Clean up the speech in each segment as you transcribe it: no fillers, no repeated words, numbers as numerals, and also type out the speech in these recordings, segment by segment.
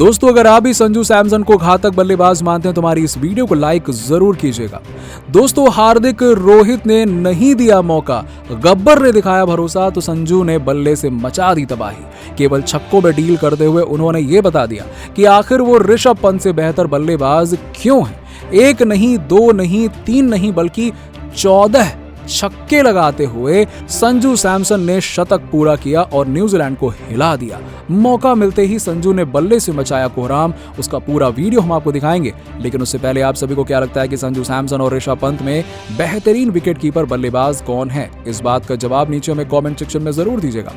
दोस्तों अगर आप भी संजू सैमसन को घातक बल्लेबाज मानते हैं तो हमारी इस वीडियो को लाइक जरूर कीजिएगा। दोस्तों हार्दिक रोहित ने नहीं दिया मौका, गब्बर ने दिखाया भरोसा तो संजू ने बल्ले से मचा दी तबाही। केवल छक्कों में डील करते हुए उन्होंने ये बता दिया कि आखिर वो ऋषभ पंत से बेहतर बल्लेबाज क्यों है। एक नहीं, दो नहीं, तीन नहीं बल्कि 14 छक्के लगाते हुए संजू सैमसन ने शतक पूरा किया और न्यूजीलैंड को हिला दिया। मौका मिलते ही संजू ने बल्ले से मचाया कोहराम। उसका पूरा वीडियो हम आपको दिखाएंगे, लेकिन उससे पहले आप सभी को क्या लगता है कि संजू सैमसन और ऋषभ पंत में बेहतरीन विकेटकीपर बल्लेबाज कौन है? इस बात का जवाब नीचे हमें कमेंट सेक्शन में जरूर दीजिएगा।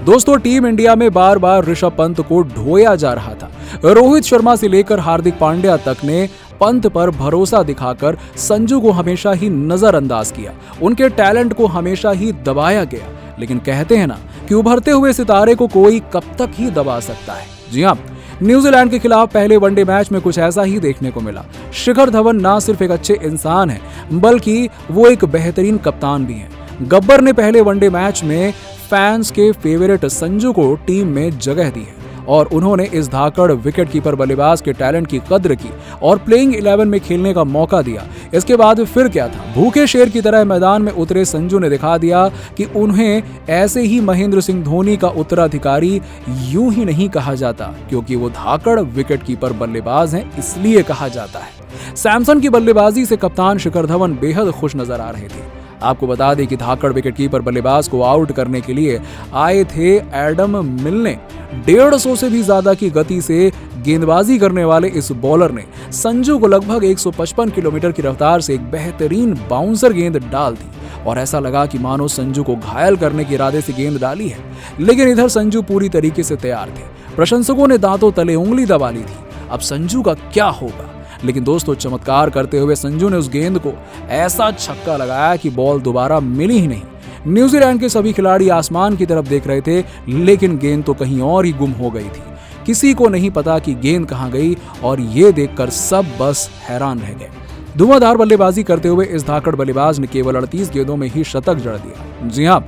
दोस्तों टीम इंडिया में बार बार ऋषभ पंत को ढोया जा रहा था। रोहित शर्मा से लेकर हार्दिक पांड्या तक ने पंत पर भरोसा दिखाकर संजू को हमेशा ही नजरअंदाज किया। उनके टैलेंट को हमेशा ही दबाया गया, लेकिन कहते हैं ना कि उभरते हुए सितारे को कोई कब तक ही दबा सकता है। जी हां, न्यूजीलैंड के खिलाफ पहले वनडे मैच में कुछ ऐसा ही देखने को मिला। शिखर धवन ना सिर्फ एक अच्छे इंसान है बल्कि वो एक बेहतरीन कप्तान भी है। गब्बर ने पहले वनडे मैच में फैंस के फेवरेट संजू को टीम में जगह दी है और उन्होंने इस धाकड़ विकेटकीपर बल्लेबाज के टैलेंट की कद्र की और प्लेइंग 11 में खेलने का मौका दिया। इसके बाद फिर क्या था, भूखे शेर की तरह मैदान में उतरे संजू ने दिखा दिया कि उन्हें ऐसे ही महेंद्र सिंह धोनी का उत्तराधिकारी यूं ही नहीं कहा जाता, क्योंकि वो धाकड़ विकेटकीपर बल्लेबाज हैं इसलिए कहा जाता है। सैमसन की बल्लेबाजी से कप्तान शिखर धवन बेहद खुश नजर आ रहे थे। आपको बता दें कि धाकड़ विकेटकीपर बल्लेबाज को आउट करने के लिए आए थे एडम मिलने। 150 से भी ज्यादा की गति से गेंदबाजी करने वाले इस बॉलर ने संजू को लगभग 155 किलोमीटर की रफ्तार से एक बेहतरीन बाउंसर गेंद डाल दी और ऐसा लगा कि मानो संजू को घायल करने के इरादे से गेंद डाली है। लेकिन इधर संजू पूरी तरीके से तैयार थे। प्रशंसकों ने दांतों तले उंगली दबा ली थी, अब संजू का क्या होगा। लेकिन दोस्तों चमत्कार करते हुए संजू ने उस गेंद को ऐसा छक्का लगाया कि बॉल दोबारा मिली ही नहीं। न्यूजीलैंड के सभी खिलाड़ी आसमान की तरफ देख रहे थे, लेकिन गेंद तो कहीं और ही गुम हो गई थी। किसी को नहीं पता कि गेंद कहां गई और ये देखकर सब बस हैरान रह गए। धुआंधार बल्लेबाजी करते हुए इस धाकड़ बल्लेबाज ने केवल 38 गेंदों में ही शतक जड़ दिया। जी हां,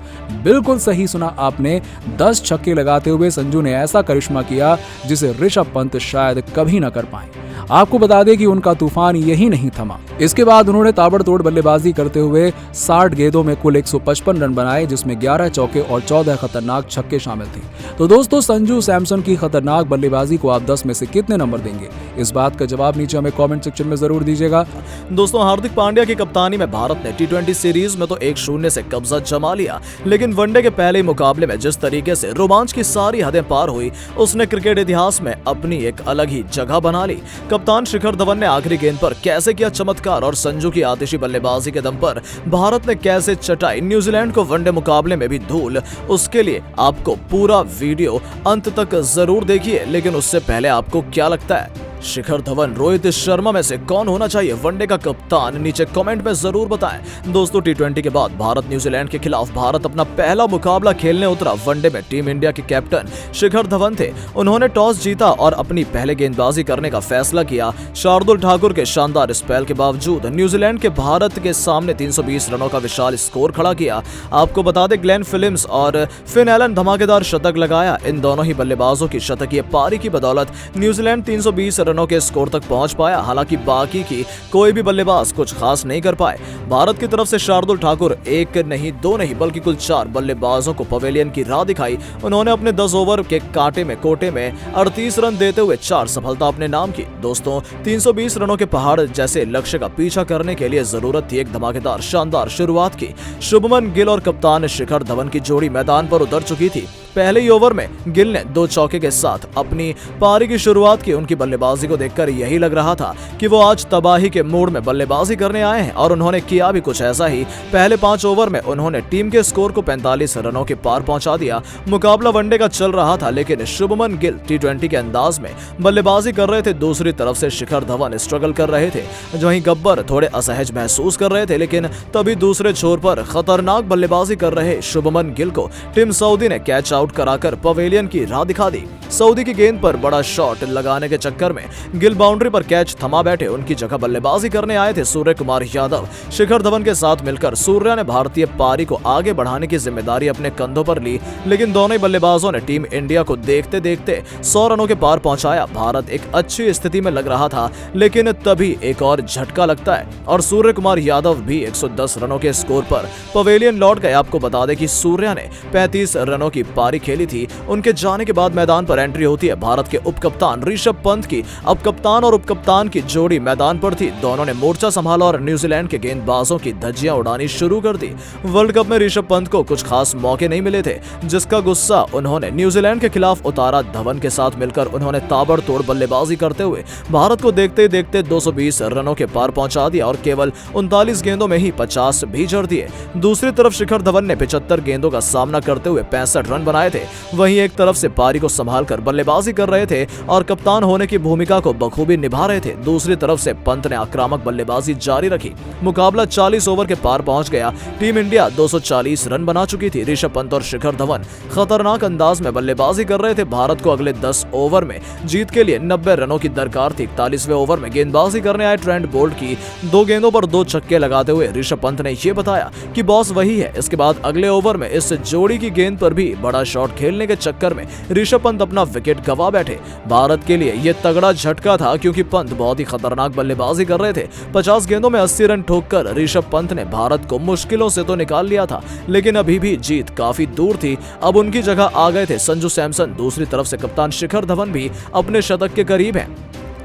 बिल्कुल सही सुना आपने, 10 छक्के लगाते हुए संजू ने ऐसा करिश्मा किया जिसे ऋषभ पंत शायद कभी न कर पाए। आपको बता दें कि उनका तूफान यही नहीं थमा। इसके बाद उन्होंने ताबड़तोड़ बल्लेबाजी करते हुए 60 गेंदों में कुल 155 रन बनाए, जिसमें 11 चौके और 14 खतरनाक छक्के शामिल थे। तो दोस्तों संजू सैमसन की खतरनाक बल्लेबाजी को आप 10 में से कितने नंबर देंगे? इस बात का जवाब नीचे हमें कमेंट सेक्शन में जरूर दीजिएगा। दोस्तों हार्दिक पांड्या की कप्तानी में भारत ने T20 सीरीज में तो 1-0 से कब्जा जमा लिया, लेकिन वनडे के पहले मुकाबले में जिस तरीके से रोमांच की सारी हदें पार हुई, उसने क्रिकेट इतिहास में अपनी एक अलग ही जगह बना ली। कप्तान शिखर धवन ने आखिरी गेंद पर कैसे किया चमत्कार और संजू की आतिशी बल्लेबाजी के दम पर भारत ने कैसे चटाई न्यूजीलैंड को वनडे मुकाबले में भी धूल, उसके लिए आपको पूरा वीडियो अंत तक जरूर देखिए। लेकिन उससे पहले आपको क्या लगता है, शिखर धवन रोहित शर्मा में से कौन होना चाहिए वनडे का कप्तान? नीचे कमेंट में जरूर बताएं। दोस्तों T20 के बाद भारत न्यूजीलैंड के खिलाफ भारत अपना पहला मुकाबला खेलने उतरा। वनडे में टीम इंडिया के कैप्टन शिखर धवन थे। उन्होंने टॉस जीता और अपनी पहले गेंदबाजी करने का फैसला किया। शार्दुल ठाकुर के शानदार स्पेल के बावजूद न्यूजीलैंड के भारत के सामने 320 रनों का विशाल स्कोर खड़ा किया। आपको बता दें ग्लेन फिलिप्स और फिन एलन धमाकेदार शतक लगाया। इन दोनों ही बल्लेबाजों की शतकीय पारी की बदौलत न्यूजीलैंड 320 रनों के स्कोर तक पहुंच पाया। हालांकि बाकी की कोई भी बल्लेबाज कुछ खास नहीं कर पाए। भारत की तरफ से शार्दुल ठाकुर 1 नहीं 2 नहीं बल्कि कुल 4 बल्लेबाजों को पवेलियन की राह दिखाई। उन्होंने अपने 10 ओवर के कोटे में 38 रन देते हुए 4 सफलता अपने नाम की। दोस्तों 320 रनों के पहाड़ जैसे लक्ष्य का पीछा करने के लिए जरूरत थी एक धमाकेदार शानदार शुरुआत की। शुभमन गिल और कप्तान शिखर धवन की जोड़ी मैदान पर उतर चुकी थी। पहले ही ओवर में गिल ने 2 चौके के साथ अपनी पारी की शुरुआत की। उनकी बल्लेबाजी को देखकर यही लग रहा था कि वो आज तबाही के मूड में बल्लेबाजी करने आए हैं और उन्होंने किया भी कुछ ऐसा ही। पहले 5 ओवर में उन्होंने टीम के स्कोर को 45 रनों के पार पहुंचा दिया। मुकाबला वनडे का चल रहा था, लेकिन शुभमन गिल T20 के अंदाज में बल्लेबाजी कर रहे थे। दूसरी तरफ से शिखर धवन स्ट्रगल कर रहे थे, जो वहीं गब्बर थोड़े असहज महसूस कर रहे थे। लेकिन तभी दूसरे छोर पर खतरनाक बल्लेबाजी कर रहे शुभमन गिल को टीम सऊदी ने कैच आउट आउट कराकर पवेलियन की राह दिखा दी। सऊदी की गेंद पर बड़ा शॉट लगाने के चक्कर में गिल बाउंड्री पर कैच थमा बैठे। उनकी जगह बल्लेबाजी करने आए थे सूर्य कुमार यादव। शिखर धवन के साथ मिलकर सूर्या ने भारतीय पारी को आगे बढ़ाने की जिम्मेदारी अपने कंधों पर ली, लेकिन दोनों ही बल्लेबाजों ने टीम इंडिया को देखते देखते 100 रनों के पार पहुंचाया। भारत एक अच्छी स्थिति में लग रहा था, लेकिन तभी एक और झटका लगता है और सूर्य कुमार यादव भी 110 रनों के स्कोर पर पवेलियन लौट गए। आपको बता दें कि सूर्या ने 35 रनों की पारी खेली थी। उनके जाने के बाद मैदान पर एंट्री होती है भारत के उपकप्तान ऋषभ पंत की। अब कप्तान और उपकप्तान की जोड़ी मैदान पर थी। दोनों ने मोर्चा संभाला और न्यूजीलैंड के गेंदबाजों की धज्जियां उड़ानी शुरू कर दी। वर्ल्ड कप में ऋषभ पंत को कुछ खास मौके नहीं मिले थे, जिसका गुस्सा उन्होंने न्यूजीलैंड के खिलाफ उतारा। धवन के साथ मिलकर उन्होंने ताबड़तोड़ बल्लेबाजी करते हुए भारत को देखते देखते 220 रनों के पार पहुंचा दिया और केवल 39 गेंदों में ही 50 भी जड़ दिए। दूसरी तरफ शिखर धवन ने 75 गेंदों का सामना करते हुए 65 रन बनाए थे। वहीं एक तरफ से पारी को संभालकर बल्लेबाजी कर रहे थे और कप्तान होने की भूमिका को बखूबी निभा रहे थे। दूसरी तरफ से पंत ने आक्रामक बल्लेबाजी जारी रखी। मुकाबला 40 ओवर के पार पहुंच गया। टीम इंडिया 240 रन बना चुकी थी। ऋषभ पंत और शिखर धवन खतरनाक अंदाज में बल्लेबाजी कर रहे थे। भारत को अगले 10 ओवर में जीत के लिए 90 रनों की दरकार थी। 41वें ओवर में गेंदबाजी करने आए ट्रेंट बोल्ट की 2 गेंदों पर 2 छक्के लगाते हुए ऋषभ पंत ने यह बताया कि बॉस वही है। इसके बाद अगले ओवर में इस जोड़ी की गेंद पर भी बड़ा शॉट खेलने के चक्कर में ऋषभ पंत अपना विकेट गवा बैठे। भारत के लिए यह तगड़ा झटका था, क्योंकि पंत बहुत ही खतरनाक बल्लेबाजी कर रहे थे। 50 गेंदों में 80 रन ठोककर ऋषभ पंत ने भारत को मुश्किलों से तो निकाल लिया था, लेकिन अभी भी जीत काफी दूर थी। अब उनकी जगह आ गए थे संजू सैमसन। दूसरी तरफ से कप्तान शिखर धवन भी अपने शतक के करीब हैं।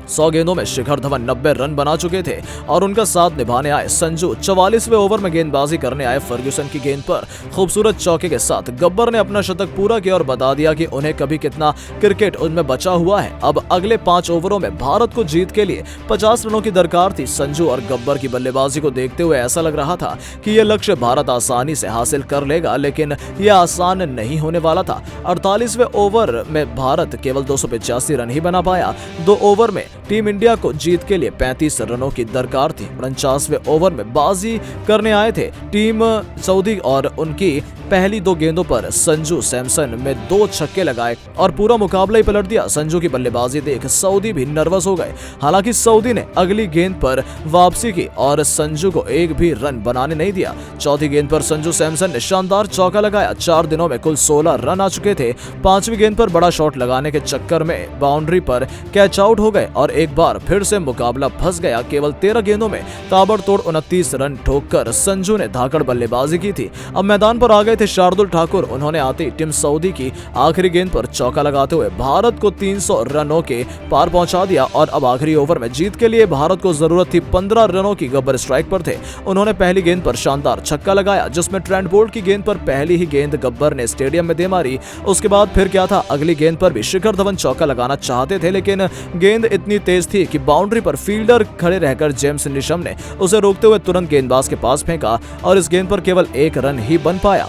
100 गेंदों में शिखर धवन 90 रन बना चुके थे और उनका साथ निभाने आए संजू। 44वें ओवर में गेंदबाजी करने आए फर्ग्यूसन की गेंद पर खूबसूरत चौके के साथ गब्बर ने अपना शतक पूरा किया और बता दिया कि उन्हें कभी कितना क्रिकेट उनमें बचा हुआ है। अब अगले 5 ओवरों में भारत को जीत के लिए 50 रनों की दरकार थी। संजू और गब्बर की बल्लेबाजी को देखते हुए ऐसा लग रहा था कि यह लक्ष्य भारत आसानी से हासिल कर लेगा, लेकिन यह आसान नहीं होने वाला था। 48वें ओवर में भारत केवल 285 रन ही बना पाया। 2 ओवर में टीम इंडिया को जीत के लिए 35 रनों की दरकार थी। 49वें ओवर में बाजी करने आए थे टीम सऊदी और उनकी पहली 2 गेंदों पर संजू सैमसन में 2 छक्के लगाए और पूरा मुकाबला ही पलट दिया। संजू की बल्लेबाजी देख सऊदी भी नर्वस हो गए। हालांकि सऊदी ने अगली गेंद पर वापसी की और संजू को एक भी रन बनाने नहीं दिया। चौथी गेंद पर संजू सैमसन ने शानदार चौका लगाया। 4 दिनों में कुल 16 रन आ चुके थे। 5वीं गेंद पर बड़ा शॉट लगाने के चक्कर में बाउंड्री पर कैच आउट हो गए और एक बार फिर से मुकाबला फंस गया। केवल 13 गेंदों में ताबड़तोड़ 29 रन ठोककर संजू ने धाकड़ बल्लेबाजी की थी। अब मैदान पर आ गए थे शार्दुल ठाकुर। उन्होंने आते ही टीम सऊदी की आखिरी गेंद पर चौका लगाते हुए भारत को 300 रनों के पार पहुंचा दिया और अब आखिरी ओवर में जीत के लिए भारत को जरूरत थी 15 रनों की। गब्बर स्ट्राइक पर थे। उन्होंने पहली गेंद पर शानदार छक्का लगाया, जिसमें ट्रेंट बोल्ट की गेंद पर पहली ही गेंद गब्बर ने स्टेडियम में दे मारी। उसके बाद फिर क्या था, अगली गेंद पर भी शिखर धवन चौका लगाना चाहते थे, लेकिन गेंद इतनी तेज थी कि बाउंड्री पर फील्डर खड़े रहकर जेम्स निशम ने उसे रोकते हुए तुरंत गेंदबाज के पास फेंका और इस गेंद पर केवल 1 रन ही बन पाया।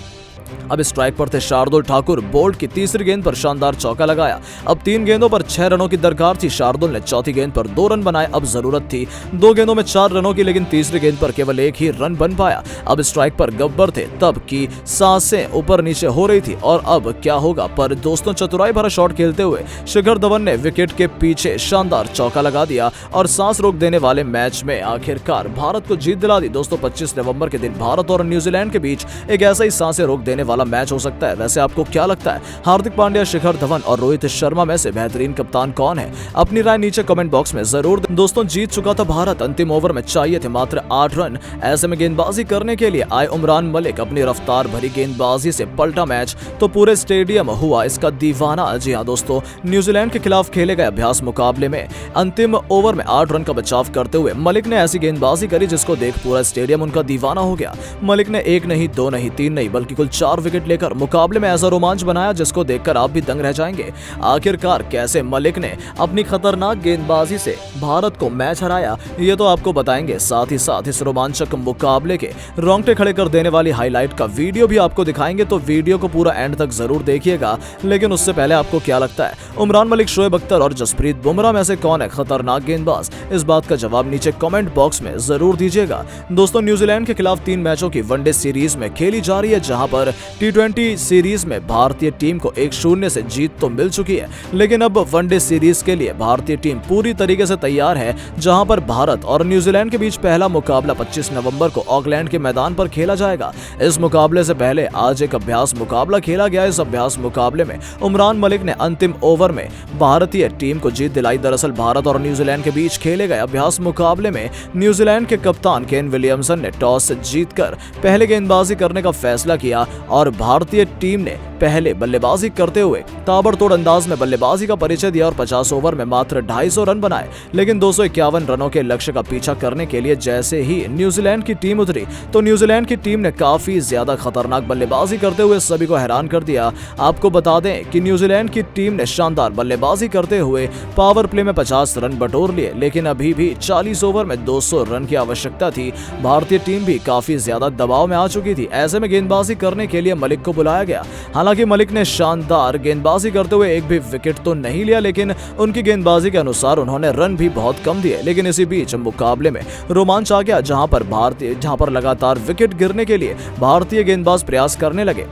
अब स्ट्राइक पर थे शार्दुल ठाकुर। बोल्ट की तीसरी गेंद पर शानदार चौका लगाया। अब 3 गेंदों पर 6 रनों की दरकार थी। शार्दुल ने चौथी गेंद पर 2 रन बनाए। अब जरूरत थी 2 गेंदों में 4 रनों की, लेकिन तीसरी गेंद पर केवल 1 ही रन बन पाया। अब स्ट्राइक पर गब्बर थे। तब की सांसें ऊपर नीचे हो रही थी और अब क्या होगा, पर दोस्तों चतुराई भरा शॉट खेलते हुए शिखर धवन ने विकेट के पीछे शानदार चौका लगा दिया और सांस रोक देने वाले मैच में आखिरकार भारत को जीत दिला दी। दोस्तों 25 नवंबर के दिन भारत और न्यूजीलैंड के बीच एक ऐसा ही सांसें रोक देने वाला मैच हो सकता है। वैसे आपको क्या लगता है, हार्दिक पांड्या, शिखर धवन और रोहित शर्मा में से बेहतरीन कप्तान कौन है? अपनी राय नीचे कमेंट बॉक्स में जरूर दें। दोस्तों जीत चुका था भारत। अंतिम ओवर में चाहिए थे मात्र 8 रन। ऐसे में गेंदबाजी करने के लिए आए उमरान मलिक। अपनी रफ्तार भरी गेंदबाजी से पलटा मैच तो पूरे स्टेडियम हुआ इसका दीवाना। जी हां दोस्तों, न्यूजीलैंड के खिलाफ खेले गए अभ्यास मुकाबले में अंतिम ओवर में 8 रन का बचाव करते हुए मलिक ने ऐसी गेंदबाजी करी जिसको देख पूरा स्टेडियम उनका दीवाना हो गया। मलिक ने 1 नहीं, 2 नहीं, 3 नहीं, बल्कि कुल 4 विकेट लेकर मुकाबले में ऐसा रोमांच बनाया जिसको देखकर आप भी दंग रह जाएंगे। आखिरकार कैसे मलिक ने अपनी खतरनाक गेंदबाजी से भारत को मैच हराया, ये तो आपको बताएंगे। साथ ही साथ इस रोमांचक मुकाबले के रोंगटे खड़े कर देने वाली हाईलाइट का वीडियो भी आपको दिखाएंगे, तो वीडियो को पूरा एंड तक जरूर देखिएगा। लेकिन उससे पहले आपको क्या लगता है, उमरान मलिक, शोएब अख्तर और जसप्रीत बुमराह में से कौन है खतरनाक गेंदबाज? इस बात का जवाब नीचे कमेंट बॉक्स में जरूर दीजिएगा। दोस्तों न्यूजीलैंड के खिलाफ 3 मैचों की वनडे सीरीज में खेली जा रही है, जहां पर टी20 सीरीज में भारतीय टीम को 1-0 से जीत तो मिल चुकी है, लेकिन अब वनडे सीरीज के लिए भारतीय टीम पूरी तरीके से तैयार है, जहां पर भारत और न्यूजीलैंड के बीच पहला मुकाबला 25 नवंबर को ऑकलैंड के मैदान पर खेला जाएगा। इस मुकाबले से पहले आज एक अभ्यास मुकाबला खेला गया। इस अभ्यास मुकाबले में उमरान मलिक ने अंतिम ओवर में भारतीय टीम को जीत दिलाई। दरअसल भारत और न्यूजीलैंड के बीच खेले गए अभ्यास मुकाबले में न्यूजीलैंड के कप्तान केन विलियमसन ने टॉस जीतकर पहले गेंदबाजी करने का फैसला किया और भारतीय टीम ने पहले बल्लेबाजी करते हुए ताबड़तोड़ अंदाज में बल्लेबाजी का परिचय दिया और 50 ओवर में मात्र 250 रन बनाए। लेकिन 251 रनों के लक्ष्य का पीछा करने के लिए जैसे ही न्यूजीलैंड की टीम उतरी तो न्यूजीलैंड की टीम ने काफी ज्यादा खतरनाक बल्लेबाजी करते हुए सभी को हैरान कर दिया। आपको बता दें कि न्यूजीलैंड की टीम ने शानदार बल्लेबाजी करते हुए पावर प्ले में 50 रन बटोर लिए, लेकिन अभी भी 40 ओवर में 200 रन की आवश्यकता थी। भारतीय टीम भी काफी ज्यादा दबाव में आ चुकी थी। ऐसे में गेंदबाजी करने के लिए मलिक को बुलाया गया। हालांकि मलिक ने शानदार गेंदबाजी करते हुए एक भी विकेट तो नहीं लिया, लेकिन उनकी गेंदबाजी के अनुसार उन्होंने रन भी बहुत कम दिए। लेकिन इसी बीच मुकाबले में रोमांच आ गया, जहां पर लगातार विकेट गिरने के लिए भारतीय गेंदबाज प्रयास करने लगे।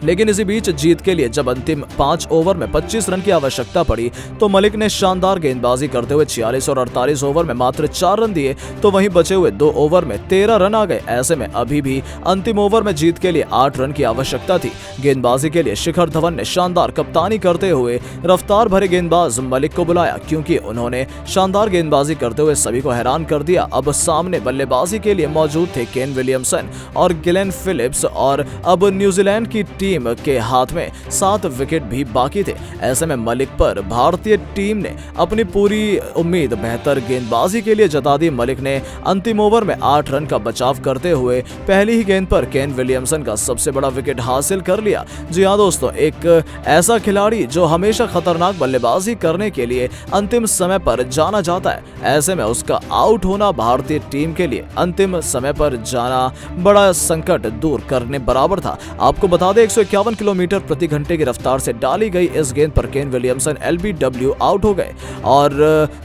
लेकिन इसी बीच जीत के लिए जब अंतिम 5 ओवर में 25 रन की आवश्यकता पड़ी तो मलिक ने शानदार गेंदबाजी करते हुए 46 और 48 ओवर में मात्र 4 रन दिए, तो वहीं बचे हुए 2 ओवर में 13 रन आ गए। ऐसे में अभी भी अंतिम ओवर में जीत के लिए 8 रन की आवश्यकता थी। गेंदबाजी के लिए शिखर धवन ने शानदार कप्तानी करते हुए रफ्तार भरे गेंदबाज मलिक को बुलाया, क्योंकि उन्होंने शानदार गेंदबाजी करते हुए सभी को हैरान कर दिया। अब सामने बल्लेबाजी के लिए मौजूद थे केन विलियमसन और गिलेन फिलिप्स और अब न्यूजीलैंड की टीम के हाथ में 7 विकेट भी बाकी थे। ऐसे में मलिक पर भारतीय टीम ने अपनी पूरी उम्मीद बेहतर गेंदबाजी के लिए जता दी। मलिक ने अंतिम ओवर में 8 रन का बचाव करते हुए पहली ही गेंद पर केन विलियमसन का सबसे बड़ा विकेट हासिल कर लिया। जी हां दोस्तों, एक ऐसा खिलाड़ी जो हमेशा खतरनाक बल्लेबाजी करने के लिए अंतिम समय पर जाना जाता है, ऐसे में उसका आउट होना भारतीय टीम के लिए अंतिम समय पर जाना बड़ा संकट दूर करने बराबर था। आपको बता दें 151 किलोमीटर प्रति घंटे की रफ्तार से डाली गई इस गेंद पर केन विलियमसन LBW आउट हो गए और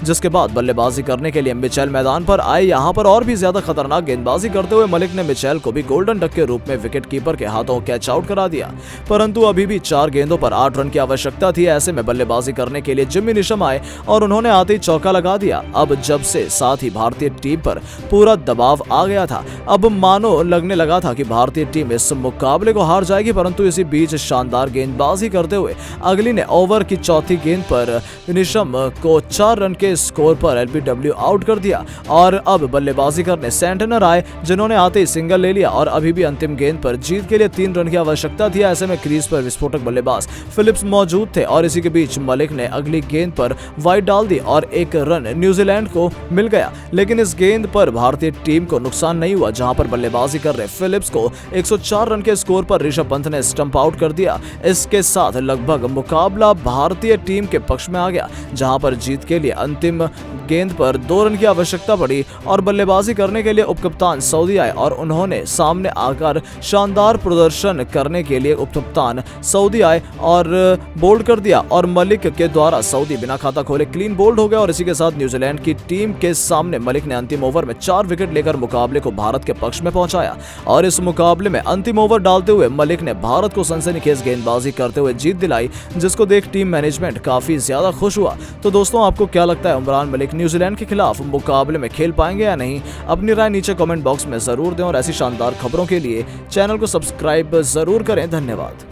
जिसके बाद बल्लेबाजी करने के लिए मिचेल मैदान पर आए। यहां पर और भी ज्यादा खतरनाक गेंदबाजी करते हुए मलिक ने मिचेल को भी गोल्डन डक के रूप में विकेट कीपर के हाथों कैच आउट करा दिया, परंतु अभी भी 4 गेंदों पर 8 रन की आवश्यकता थी। ऐसे में बल्लेबाजी करने के लिए जिम्मी निशम आए और उन्होंने आते ही चौका लगा दिया। अब जब से साथ ही भारतीय टीम पर पूरा दबाव आ गया था, अब मानो लगने लगा था कि भारतीय टीम इस मुकाबले को हार जाएगी, परंतु इसी बीच शानदार गेंदबाजी करते हुए अगली ने ओवर की चौथी गेंद पर निशम को 4 रन के स्कोर पर LBW आउट कर दिया और अब बल्लेबाजी करने सेंटनर आए, जिन्होंने आते ही सिंगल ले लिया और अभी भी अंतिम गेंद पर जीत के लिए 3 रन की आवश्यकता थी। ऐसे में क्रीज पर विस्फोटक बल्लेबाज फिलिप्स मौजूद थे और इसी के बीच मलिक ने अगली गेंद पर वाइड डाल दी और 1 रन न्यूजीलैंड को मिल गया। लेकिन इस गेंद पर भारतीय टीम को नुकसान नहीं हुआ, जहां पर बल्लेबाजी कर रहे फिलिप्स को 104 रन के स्कोर पर ऋषभ पंत ने स्टंप आउट कर दिया। इसके साथ लगभग मुकाबला भारतीय टीम के पक्ष में आ गया, जहां पर जीत के लिए अंतिम गेंद पर 2 रन की आवश्यकता पड़ी और बल्लेबाजी करने के लिए उपकप्तान सऊदी आए और उन्होंने सामने आकर शानदार प्रदर्शन करने के लिए उपकप्तान सऊदी आए और बोल्ड कर दिया और मलिक के द्वारा सऊदी बिना खाता खोले क्लीन बोल्ड हो गया और इसी के साथ न्यूजीलैंड की टीम के सामने मलिक ने अंतिम ओवर में 4 विकेट लेकर मुकाबले को भारत के पक्ष में पहुंचाया और इस मुकाबले में अंतिम ओवर डालते हुए मलिक ने भारत को सनसनीखेज गेंदबाजी करते हुए जीत दिलाई, जिसको देख टीम मैनेजमेंट काफी ज्यादा खुश हुआ। तो दोस्तों, आपको क्या लगता है, उमरान मलिक न्यूजीलैंड के खिलाफ मुकाबले में खेल पाएंगे या नहीं? अपनी राय नीचे कमेंट बॉक्स में जरूर दें और ऐसी शानदार खबरों के लिए चैनल को सब्सक्राइब जरूर करें। धन्यवाद।